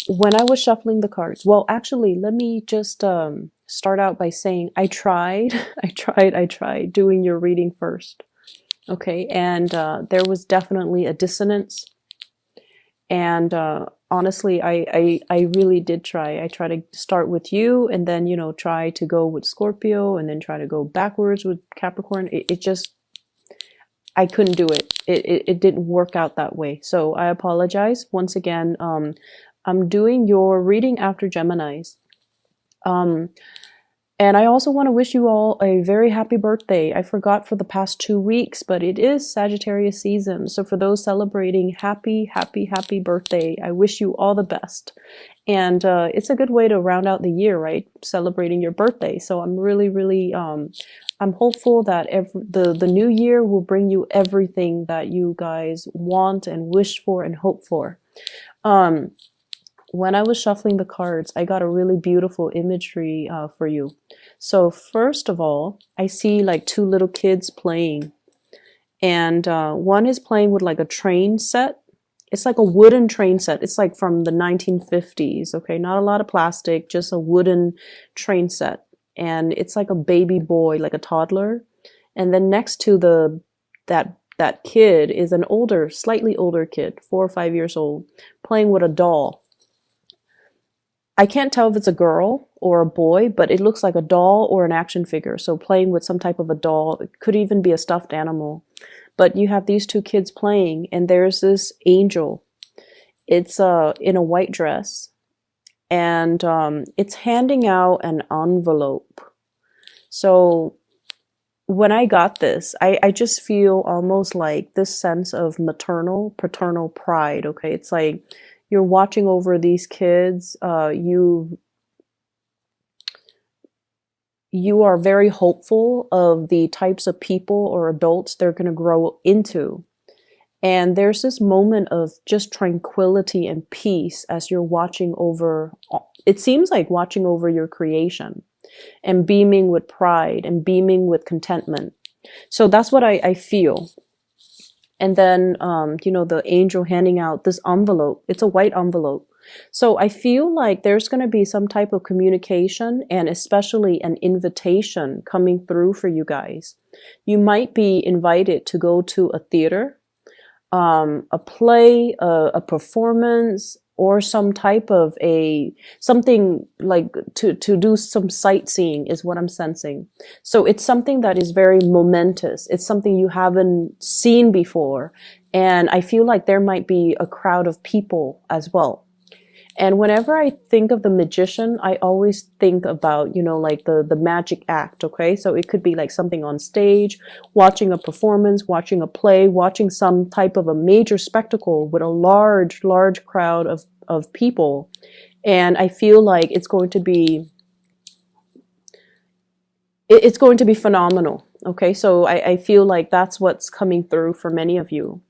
When I was shuffling the cards, well, actually, let me just start out by saying I tried, I tried doing your reading first. Okay, and there was definitely a dissonance. And honestly, I really did try. I tried to start with you and then, you know, try to go with Scorpio and then try to go backwards with Capricorn. It just, I couldn't do it. It didn't work out that way. So I apologize once again. I'm doing your reading after Gemini's. Um, and I also want to wish you all a very happy birthday. I forgot for the past 2 weeks, but it is Sagittarius season. So for those celebrating, happy, happy, happy birthday. I wish you all the best. And it's a good way to round out the year, right? Celebrating your birthday. So I'm really, really, I'm hopeful that the new year will bring you everything that you guys want and wish for and hope for. When I was shuffling the cards, I got a really beautiful imagery for you. So first of all, I see like two little kids playing, and one is playing with like a train set. It's like a wooden train set. It's like from the 1950s, okay? Not a lot of plastic, just a wooden train set. And it's like a baby boy, like a toddler. And then next to that kid is an older, slightly older kid, 4 or 5 years old, playing with a doll. I can't tell if it's a girl or a boy, but it looks like a doll or an action figure. So playing with some type of a doll. It could even be a stuffed animal. But you have these two kids playing, and there's this angel. It's in a white dress, and it's handing out an envelope. So when I got this, I just feel almost like this sense of maternal, paternal pride, okay? It's like you're watching over these kids. You are very hopeful of the types of people or adults they're going to grow into. And there's this moment of just tranquility and peace as you're watching over, it seems like watching over your creation and beaming with pride and beaming with contentment. So that's what I feel. And then, you know, the angel handing out this envelope. It's a white envelope. So I feel like there's going to be some type of communication and especially an invitation coming through for you guys. You might be invited to go to a theater, a play, a performance, or some type of something like to do some sightseeing is what I'm sensing. So it's something that is very momentous. It's something you haven't seen before. And I feel like there might be a crowd of people as well. And whenever I think of the magician, I always think about, you know, like the magic act, okay? So it could be like something on stage, watching a performance, watching a play, watching some type of a major spectacle with a large, large crowd of people. And I feel like it's going to be phenomenal, okay? So I feel like that's what's coming through for many of you.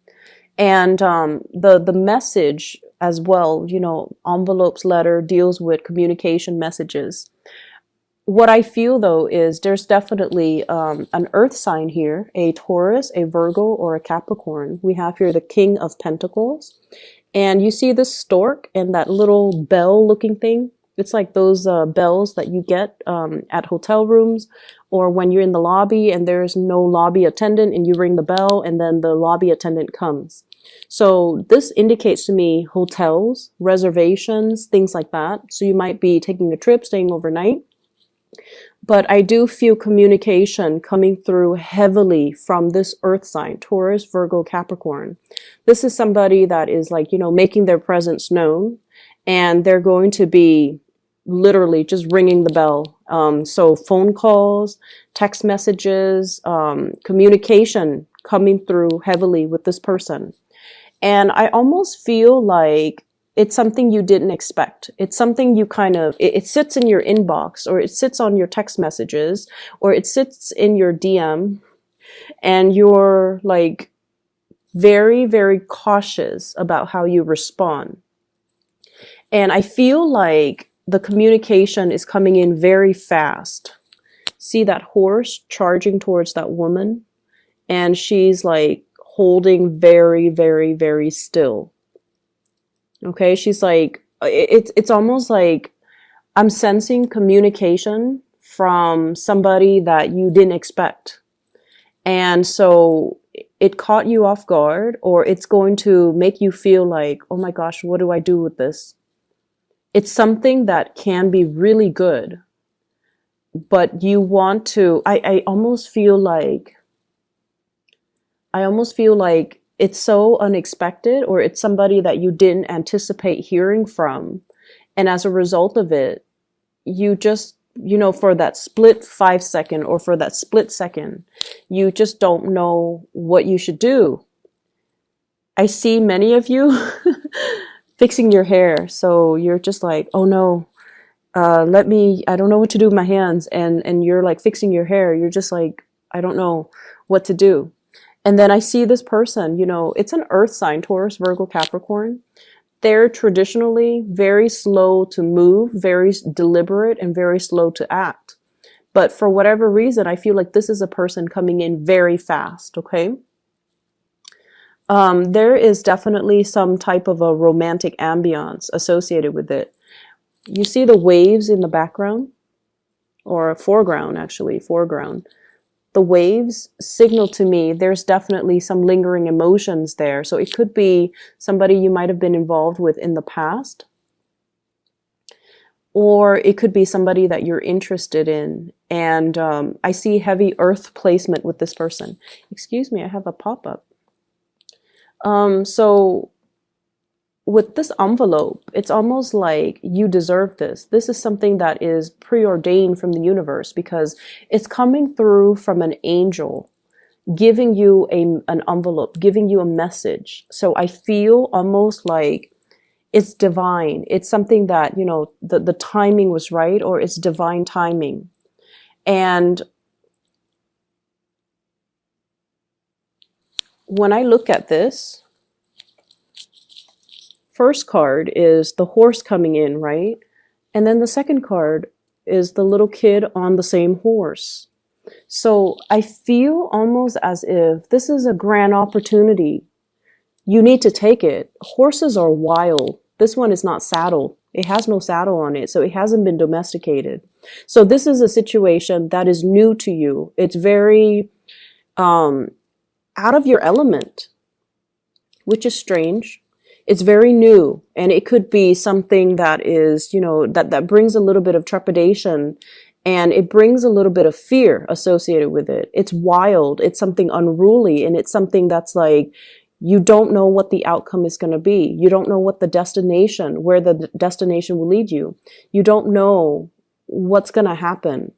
And the message as well, you know, envelopes letter deals with communication messages. What I feel though is there's definitely an earth sign here, a Taurus, a Virgo, or a Capricorn. We have here the King of Pentacles. And you see this stork and that little bell looking thing. It's like those bells that you get at hotel rooms, or when you're in the lobby and there's no lobby attendant and you ring the bell and then the lobby attendant comes. So this indicates to me hotels, reservations, things like that. So you might be taking a trip, staying overnight. But I do feel communication coming through heavily from this earth sign, Taurus, Virgo, Capricorn. This is somebody that is like, you know, making their presence known, and they're going to be literally just ringing the bell. So phone calls, text messages, communication coming through heavily with this person. And I almost feel like it's something you didn't expect. It's something you kind of, it sits in your inbox, or it sits on your text messages, or it sits in your DM, and you're like very, very cautious about how you respond. And I feel like the communication is coming in very fast. See that horse charging towards that woman? And she's like holding very, very, very still. Okay, she's like, it's almost like I'm sensing communication from somebody that you didn't expect. And so it caught you off guard, or it's going to make you feel like, oh my gosh, what do I do with this? It's something that can be really good, but you want to, I almost feel like it's so unexpected, or it's somebody that you didn't anticipate hearing from. And as a result of it, you just, for that split 5 second, or for that split second, you just don't know what you should do. I see many of you fixing your hair. So you're just like, oh no, I don't know what to do with my hands. And you're like fixing your hair. You're just like, I don't know what to do. And then I see this person, it's an earth sign, Taurus, Virgo, Capricorn. They're traditionally very slow to move, very deliberate, and very slow to act. But for whatever reason, I feel like this is a person coming in very fast, okay? There is definitely some type of a romantic ambiance associated with it. You see the waves in the background, or foreground, actually, foreground. The waves signal to me there's definitely some lingering emotions there. So it could be somebody you might have been involved with in the past, or it could be somebody that you're interested in. And I see heavy earth placement with this person. Excuse me, I have a pop-up. So with this envelope, it's almost like you deserve this. This is something that is preordained from the universe, because it's coming through from an angel giving you an envelope, giving you a message. So I feel almost like it's divine. It's something that, the timing was right, or it's divine timing. And when I look at this, first card is the horse coming in, right? And then the second card is the little kid on the same horse. So I feel almost as if this is a grand opportunity. You need to take it. Horses are wild. This one is not saddled. It has no saddle on it, so it hasn't been domesticated. So this is a situation that is new to you. It's very out of your element, which is strange. It's very new, and it could be something that is, that brings a little bit of trepidation, and it brings a little bit of fear associated with it. It's wild. It's something unruly, and it's something that's like, you don't know what the outcome is going to be. You don't know what the destination, where the destination will lead you. You don't know what's going to happen.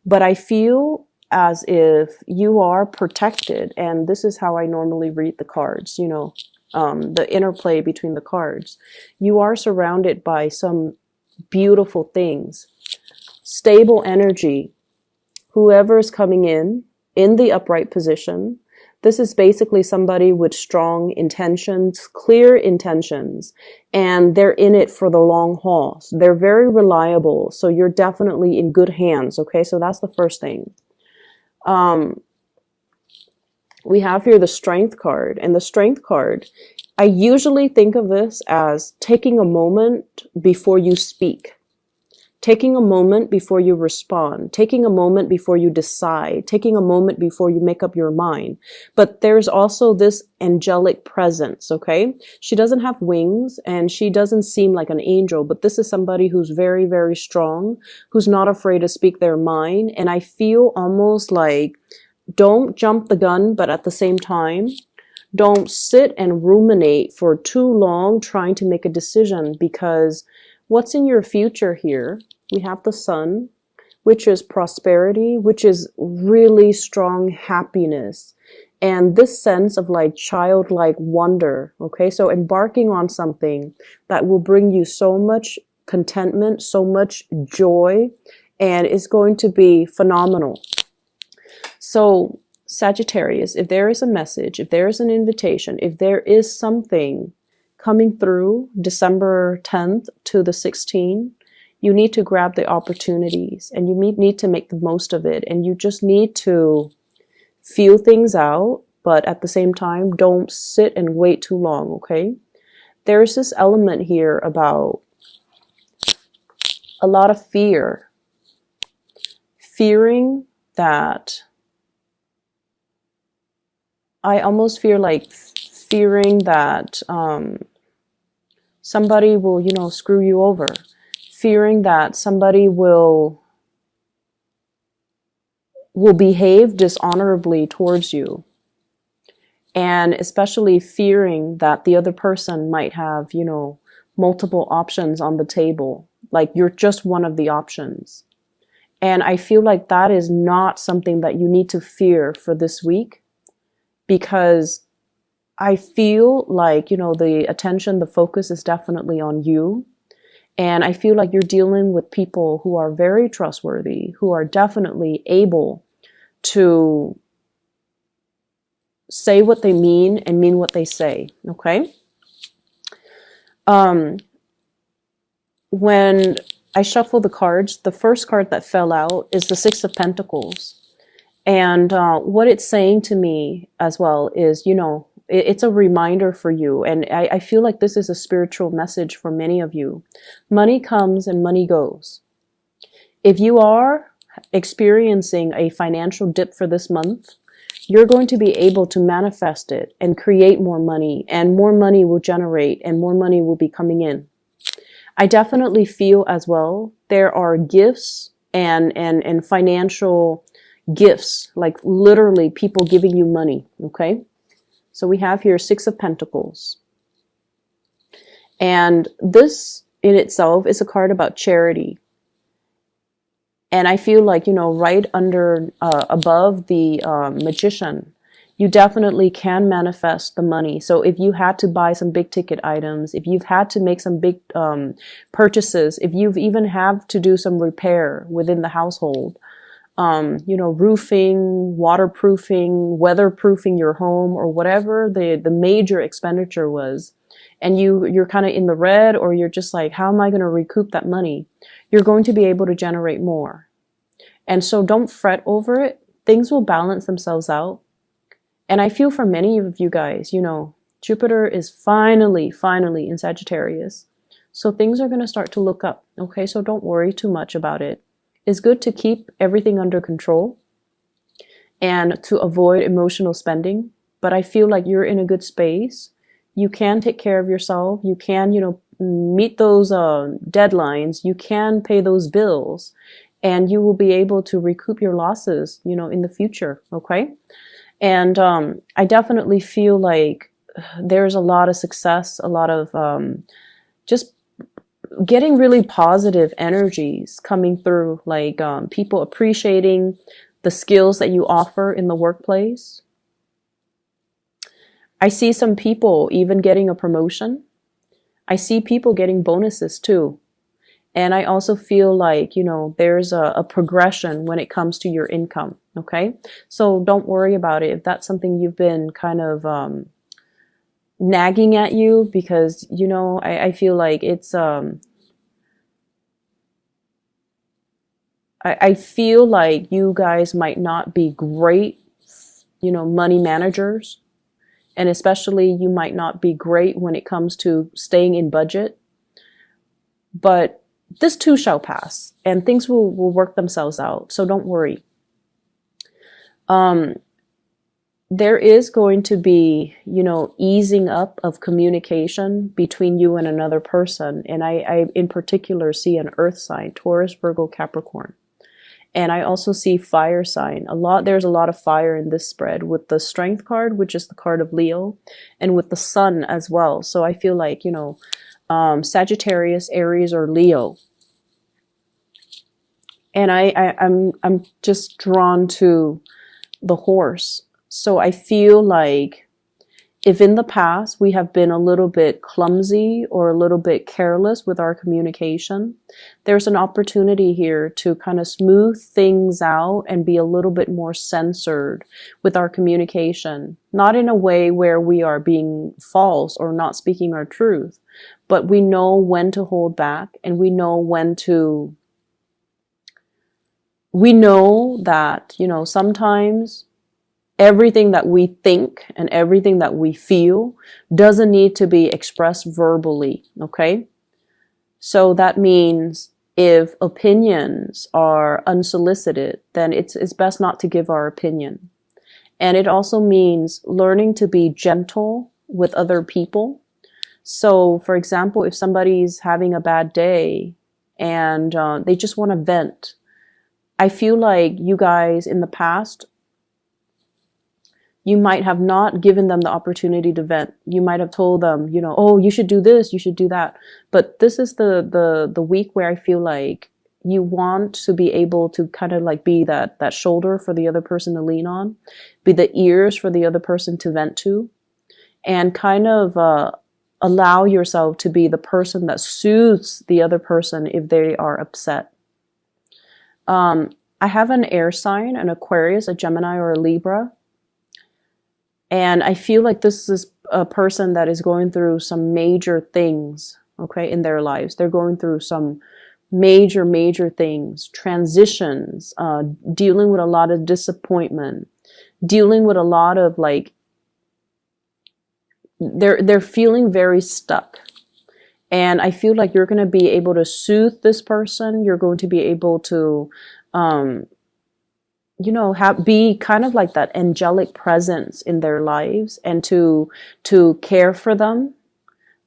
But I feel as if you are protected, and this is how I normally read the cards, the interplay between the cards. You are surrounded by some beautiful things, stable energy. Whoever is coming in the upright position, this is basically somebody with strong intentions, clear intentions, and they're in it for the long haul. So they're very reliable, so you're definitely in good hands, okay? So that's the first thing. We have here the Strength card, and the Strength card, I usually think of this as taking a moment before you speak, taking a moment before you respond, taking a moment before you decide, taking a moment before you make up your mind. But there's also this angelic presence, okay? She doesn't have wings, and she doesn't seem like an angel, but this is somebody who's very, very strong, who's not afraid to speak their mind. And I feel almost like, don't jump the gun, but at the same time, don't sit and ruminate for too long trying to make a decision, because what's in your future here? We have the Sun, which is prosperity, which is really strong happiness, and this sense of like childlike wonder, okay? So embarking on something that will bring you so much contentment, so much joy, and it's going to be phenomenal. So Sagittarius, if there is a message, if there is an invitation, if there is something coming through December 10th to the 16th, you need to grab the opportunities, and you need to make the most of it. And you just need to feel things out, but at the same time, don't sit and wait too long, okay? There's this element here about a lot of fear. Fearing that, I almost feel like fearing that somebody will, you know, screw you over. Fearing that somebody will behave dishonorably towards you. And especially fearing that the other person might have, you know, multiple options on the table. Like you're just one of the options. And I feel like that is not something that you need to fear for this week, because I feel like, you know, the attention, the focus is definitely on you. And I feel like you're dealing with people who are very trustworthy, who are definitely able to say what they mean and mean what they say. Okay. When I shuffle the cards, the first card that fell out is the Six of Pentacles. And what it's saying to me as well is, you know, it's a reminder for you. And I feel like this is a spiritual message for many of you. Money comes and money goes. If you are experiencing a financial dip for this month, you're going to be able to manifest it and create more money, and more money will generate and more money will be coming in. I definitely feel as well there are gifts and financial gifts, like literally people giving you money. Okay. So we have here Six of Pentacles. And this in itself is a card about charity. And I feel like, you know, right under, above the Magician, you definitely can manifest the money. So if you had to buy some big ticket items, if you've had to make some big purchases, if you've even have to do some repair within the household, you know, roofing, waterproofing, weatherproofing your home, or whatever the major expenditure was, and you're kind of in the red, or you're just like, how am I going to recoup that money? You're going to be able to generate more. And so don't fret over it. Things will balance themselves out. And I feel for many of you guys, you know, Jupiter is finally in Sagittarius. So things are going to start to look up. Okay, so don't worry too much about it. It's good to keep everything under control and to avoid emotional spending. But I feel like you're in a good space. You can take care of yourself. You can, you know, meet those deadlines. You can pay those bills, and you will be able to recoup your losses, you know, in the future. Okay. And I definitely feel like there's a lot of success, a lot of just getting really positive energies coming through, like people appreciating the skills that you offer in the workplace. I see some people even getting a promotion. I see people getting bonuses too. And I also feel like, you know, there's a progression when it comes to your income. Okay. So don't worry about it if that's something you've been kind of nagging at you, because, you know, I feel like it's, I feel like you guys might not be great, you know, money managers. And especially you might not be great when it comes to staying in budget. But this too shall pass, and things will work themselves out. So don't worry. There is going to be, you know, easing up of communication between you and another person. And I in particular see an earth sign, Taurus, Virgo, Capricorn. And I also see fire sign. There's a lot of fire in this spread, with the Strength card, which is the card of Leo, and with the Sun as well. So I feel like, you know, Sagittarius, Aries, or Leo. And I'm just drawn to the Horse. So I feel like if in the past we have been a little bit clumsy or a little bit careless with our communication, there's an opportunity here to kind of smooth things out and be a little bit more censored with our communication. Not in a way where we are being false or not speaking our truth, but we know when to hold back, and we know that, you know, sometimes everything that we think and everything that we feel doesn't need to be expressed verbally, okay? So that means if opinions are unsolicited, then it's best not to give our opinion. And it also means learning to be gentle with other people. So, for example, if somebody's having a bad day and they just want to vent, I feel like you guys in the past, you might have not given them the opportunity to vent. You might have told them, you know, oh, you should do this, you should do that. But this is the week where I feel like you want to be able to kind of like be that shoulder for the other person to lean on, be the ears for the other person to vent to, and kind of allow yourself to be the person that soothes the other person if they are upset. I have an air sign, an Aquarius, a Gemini, or a Libra. And I feel like this is a person that is going through some major things, okay, in their lives. They're going through some major things, transitions, dealing with a lot of disappointment, dealing with a lot of like, they're feeling very stuck. And I feel like you're going to be able to soothe this person. You're going to be able to, you know, be kind of like that angelic presence in their lives, and to care for them.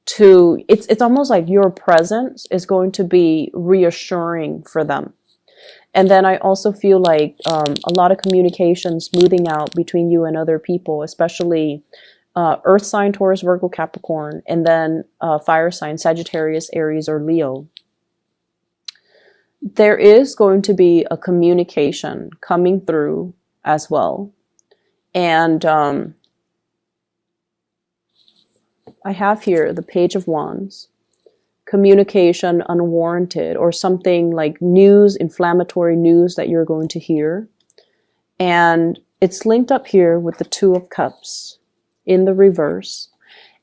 It's almost like your presence is going to be reassuring for them. And then I also feel like a lot of communication smoothing out between you and other people, especially Earth sign, Taurus, Virgo, Capricorn, and then fire sign, Sagittarius, Aries, or Leo. There is going to be a communication coming through as well. And I have here the Page of Wands, communication unwarranted, or something like news, inflammatory news that you're going to hear. And it's linked up here with the Two of Cups in the reverse.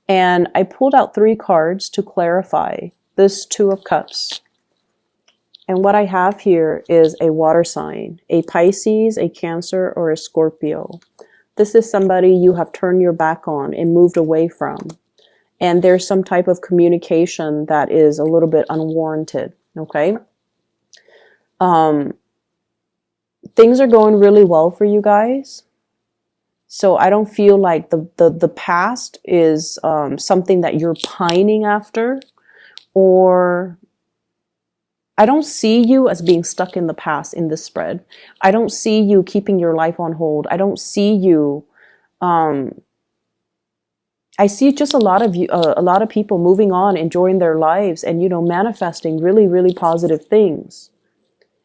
And I pulled out 3 cards to clarify this Two of Cups. And what I have here is a water sign, a Pisces, a Cancer, or a Scorpio. This is somebody you have turned your back on and moved away from. And there's some type of communication that is a little bit unwarranted, okay? Things are going really well for you guys. So I don't feel like the past is something that you're pining after, or I don't see you as being stuck in the past in this spread. I don't see you keeping your life on hold. I don't see you, I see just a lot of people moving on, enjoying their lives, and, you know, manifesting really positive things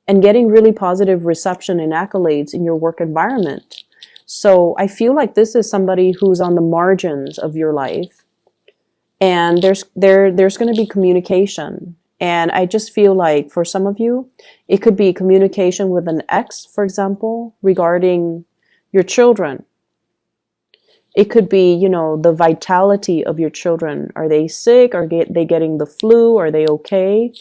and getting really positive reception and accolades in your work environment. So I feel like this is somebody who's on the margins of your life, and there's going to be communication. And I just feel like for some of you, it could be communication with an ex, for example, regarding your children. It could be, you know, the vitality of your children. Are they sick? Are they getting the flu? Are they okay?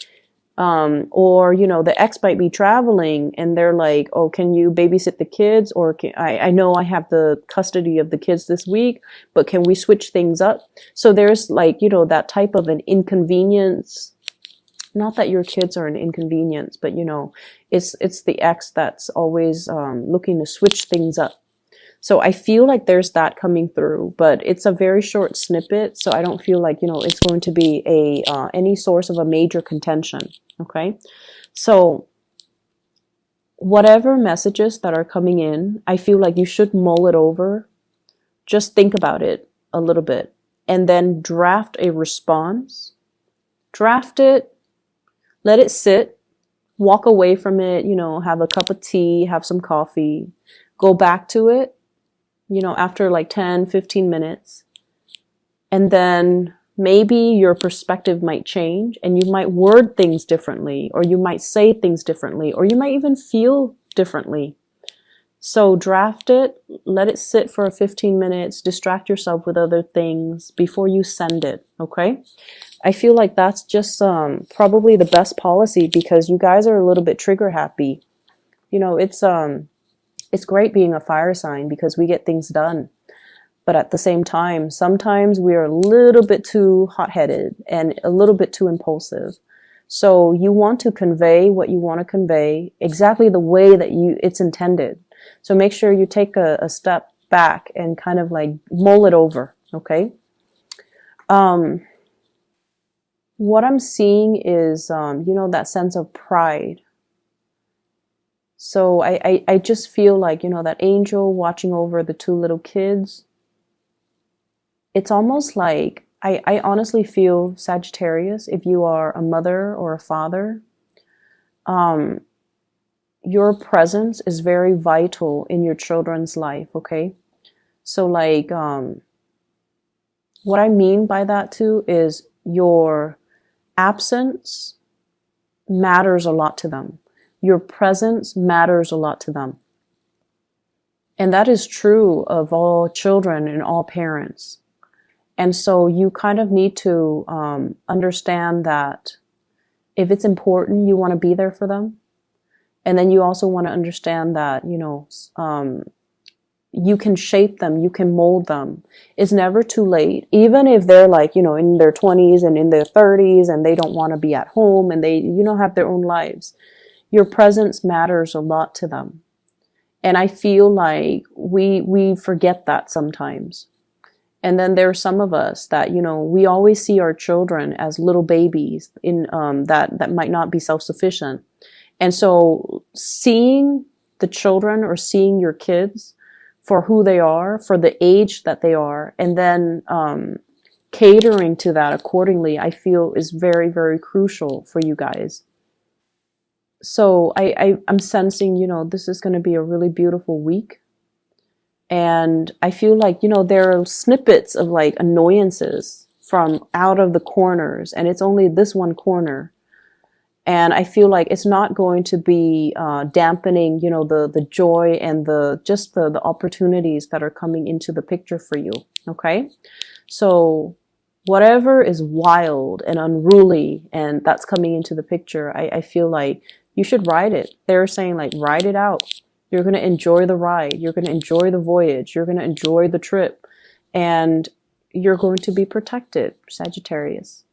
Or, you know, the ex might be traveling and they're like, oh, can you babysit the kids? Or I know I have the custody of the kids this week, but can we switch things up? So there's like, you know, that type of an inconvenience. Not that your kids are an inconvenience, but, you know, it's the ex that's always looking to switch things up. So I feel like there's that coming through, but it's a very short snippet. So I don't feel like, you know, it's going to be any source of a major contention. Okay. So whatever messages that are coming in, I feel like you should mull it over. Just think about it a little bit and then draft a response. Draft it, let it sit, walk away from it, you know, have a cup of tea, have some coffee, go back to it, you know, after like 10, 15 minutes. And then maybe your perspective might change and you might word things differently, or you might say things differently, or you might even feel differently. So draft it, let it sit for 15 minutes, distract yourself with other things before you send it, okay? I feel like that's just probably the best policy, because you guys are a little bit trigger happy. You know, it's It's great being a fire sign because we get things done. But at the same time, sometimes we are a little bit too hot-headed and a little bit too impulsive. So you want to convey what you want to convey exactly the way that it's intended. So make sure you take a step back and kind of like mull it over, okay? What I'm seeing is, that sense of pride. So I just feel like, that angel watching over the two little kids. It's almost like, I honestly feel, Sagittarius, if you are a mother or a father, your presence is very vital in your children's life, okay? So like, what I mean by that too is your absence matters a lot to them. Your presence matters a lot to them. And that is true of all children and all parents. And so you kind of need to understand that if it's important, you want to be there for them. And then you also want to understand that, you can shape them, you can mold them. It's never too late. Even if they're like, in their 20s and in their 30s and they don't want to be at home and they, have their own lives. Your presence matters a lot to them. And I feel like we forget that sometimes. And then there are some of us that, we always see our children as little babies that might not be self-sufficient. And so seeing the children or seeing your kids for who they are, for the age that they are, and then catering to that accordingly, I feel is very, very crucial for you guys. So I'm sensing, this is going to be a really beautiful week. And I feel like, there are snippets of like annoyances from out of the corners, and it's only this one corner. And I feel like it's not going to be dampening, the joy and the opportunities that are coming into the picture for you. Okay. So whatever is wild and unruly and that's coming into the picture, I feel like you should ride it. They're saying like, ride it out. You're going to enjoy the ride. You're going to enjoy the voyage. You're going to enjoy the trip. And you're going to be protected, Sagittarius.